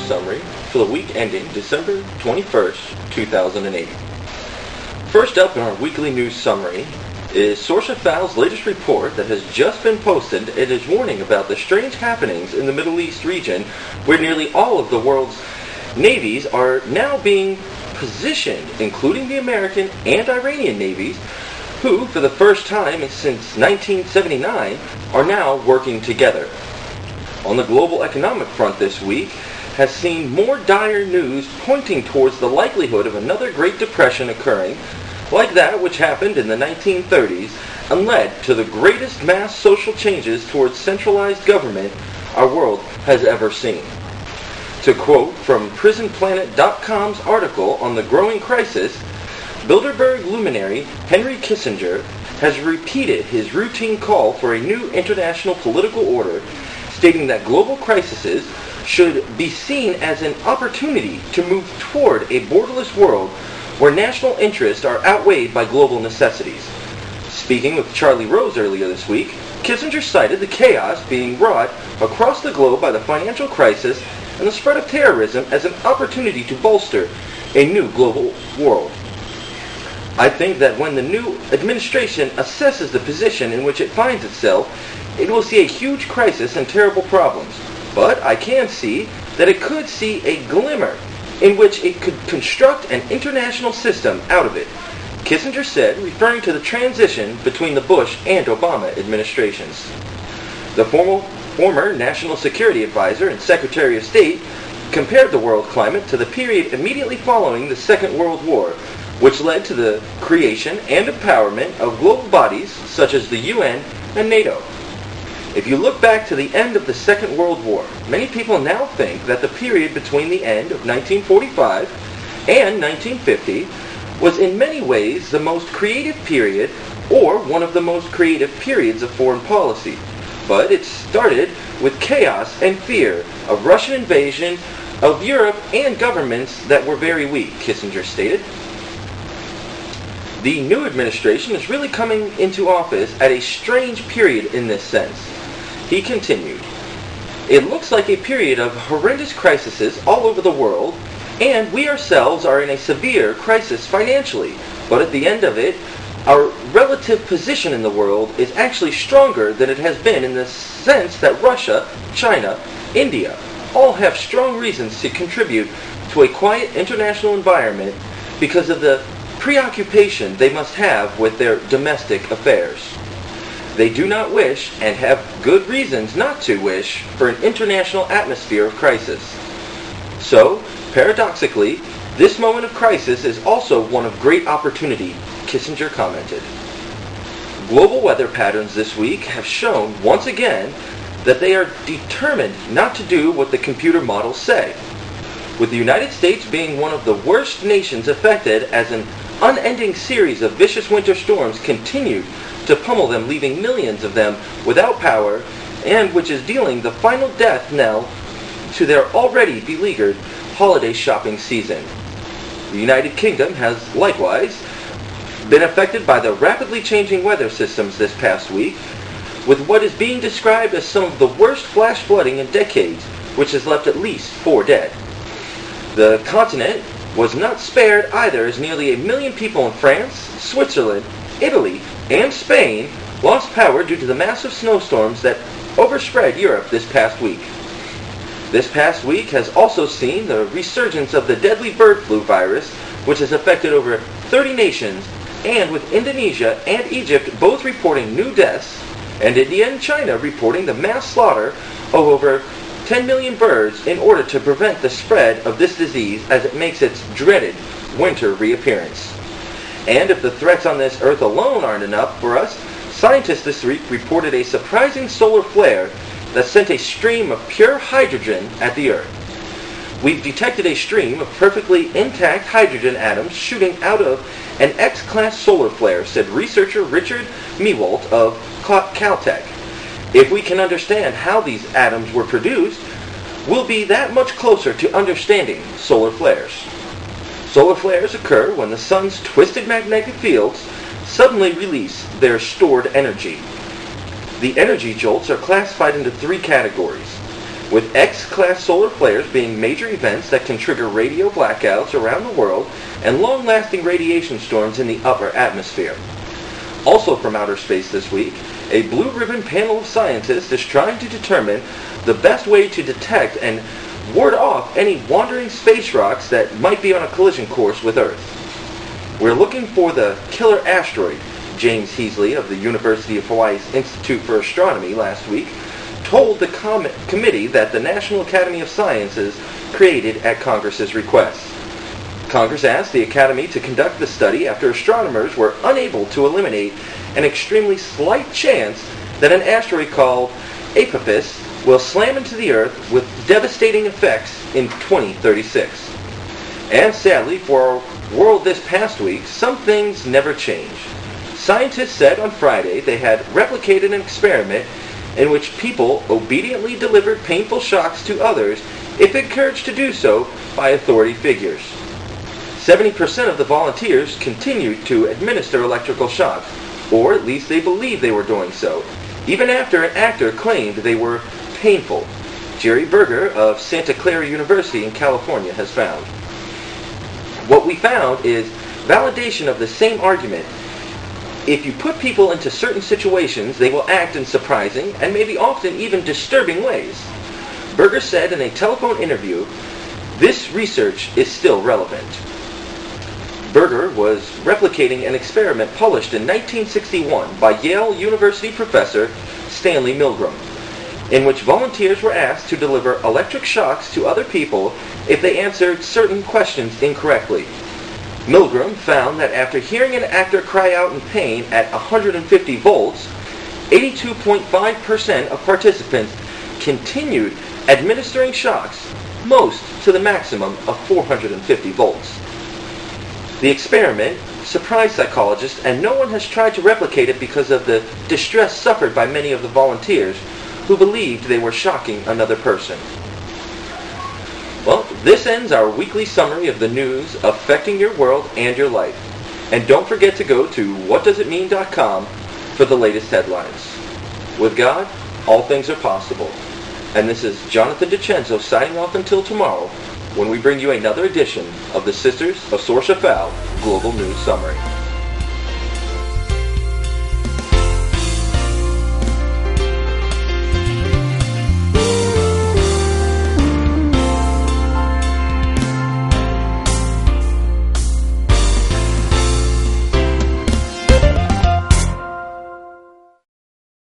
summary for the week ending December 21st, 2008. First up in our weekly news summary is Sourceafow's latest report that has just been posted. It is warning about the strange happenings in the Middle East region where nearly all of the world's navies are now being positioned, including the American and Iranian navies, who, for the first time since 1979, are now working together. On the global economic front this week has seen more dire news pointing towards the likelihood of another Great Depression occurring, like that which happened in the 1930s and led to the greatest mass social changes towards centralized government our world has ever seen. To quote from PrisonPlanet.com's article on the growing crisis, Bilderberg luminary Henry Kissinger has repeated his routine call for a new international political order, stating that global crises should be seen as an opportunity to move toward a borderless world where national interests are outweighed by global necessities. Speaking with Charlie Rose earlier this week, Kissinger cited the chaos being wrought across the globe by the financial crisis and the spread of terrorism as an opportunity to bolster a new global world. I think that when the new administration assesses the position in which it finds itself, it will see a huge crisis and terrible problems. But I can see that it could see a glimmer in which it could construct an international system out of it, Kissinger said, referring to the transition between the Bush and Obama administrations. The former National Security Advisor and Secretary of State compared the world climate to the period immediately following the Second World War, which led to the creation and empowerment of global bodies such as the UN and NATO. If you look back to the end of the Second World War, many people now think that the period between the end of 1945 and 1950 was in many ways the most creative period or one of the most creative periods of foreign policy. But it started with chaos and fear of Russian invasion of Europe and governments that were very weak, Kissinger stated. The new administration is really coming into office at a strange period in this sense. He continued, "It looks like a period of horrendous crises all over the world, and we ourselves are in a severe crisis financially, but at the end of it, our relative position in the world is actually stronger than it has been in the sense that Russia, China, India all have strong reasons to contribute to a quiet international environment because of the preoccupation they must have with their domestic affairs. They do not wish, and have good reasons not to wish, for an international atmosphere of crisis. So, paradoxically, this moment of crisis is also one of great opportunity," Kissinger commented. Global weather patterns this week have shown, once again, that they are determined not to do what the computer models say. With the United States being one of the worst nations affected as an unending series of vicious winter storms continued to pummel them, leaving millions of them without power, and which is dealing the final death knell to their already beleaguered holiday shopping season. The United Kingdom has likewise been affected by the rapidly changing weather systems this past week, with what is being described as some of the worst flash flooding in decades, which has left at least 4 dead. The continent was not spared either, as nearly 1 million people in France, Switzerland, Italy, and Spain lost power due to the massive snowstorms that overspread Europe this past week. This past week has also seen the resurgence of the deadly bird flu virus, which has affected over 30 nations, and with Indonesia and Egypt both reporting new deaths, and India and China reporting the mass slaughter of over 10 million birds in order to prevent the spread of this disease as it makes its dreaded winter reappearance. And if the threats on this Earth alone aren't enough for us, scientists this week reported a surprising solar flare that sent a stream of pure hydrogen at the Earth. We've detected a stream of perfectly intact hydrogen atoms shooting out of an X-class solar flare, said researcher Richard Mewalt of Caltech. If we can understand how these atoms were produced, we'll be that much closer to understanding solar flares. Solar flares occur when the sun's twisted magnetic fields suddenly release their stored energy. The energy jolts are classified into 3 categories. with X-class solar flares being major events that can trigger radio blackouts around the world and long-lasting radiation storms in the upper atmosphere. Also from outer space this week, a blue ribbon panel of scientists is trying to determine the best way to detect and ward off any wandering space rocks that might be on a collision course with Earth. We're looking for the killer asteroid. James Heasley of the University of Hawaii's Institute for Astronomy last week told the committee that the National Academy of Sciences created at Congress's request. Congress asked the Academy to conduct the study after astronomers were unable to eliminate an extremely slight chance that an asteroid called Apophis will slam into the Earth with devastating effects in 2036. And sadly for our world this past week, some things never change. Scientists said on Friday they had replicated an experiment in which people obediently delivered painful shocks to others if encouraged to do so by authority figures. 70% of the volunteers continued to administer electrical shocks, or at least they believed they were doing so, even after an actor claimed they were painful. Jerry Berger of Santa Clara University in California has found. What we found is validation of the same argument. If you put people into certain situations, they will act in surprising and maybe often even disturbing ways. Berger said in a telephone interview, "This research is still relevant." Berger was replicating an experiment published in 1961 by Yale University professor Stanley Milgram, in which volunteers were asked to deliver electric shocks to other people if they answered certain questions incorrectly. Milgram found that after hearing an actor cry out in pain at 150 volts, 82.5% of participants continued administering shocks, most to the maximum of 450 volts. The experiment surprised psychologists, and no one has tried to replicate it because of the distress suffered by many of the volunteers who believed they were shocking another person. Well, this ends our weekly summary of the news affecting your world and your life. And don't forget to go to whatdoesitmean.com for the latest headlines. With God, all things are possible. And this is Jonathan DiCenzo signing off until tomorrow, when we bring you another edition of the Sisters of Sor Shafal Global News Summary.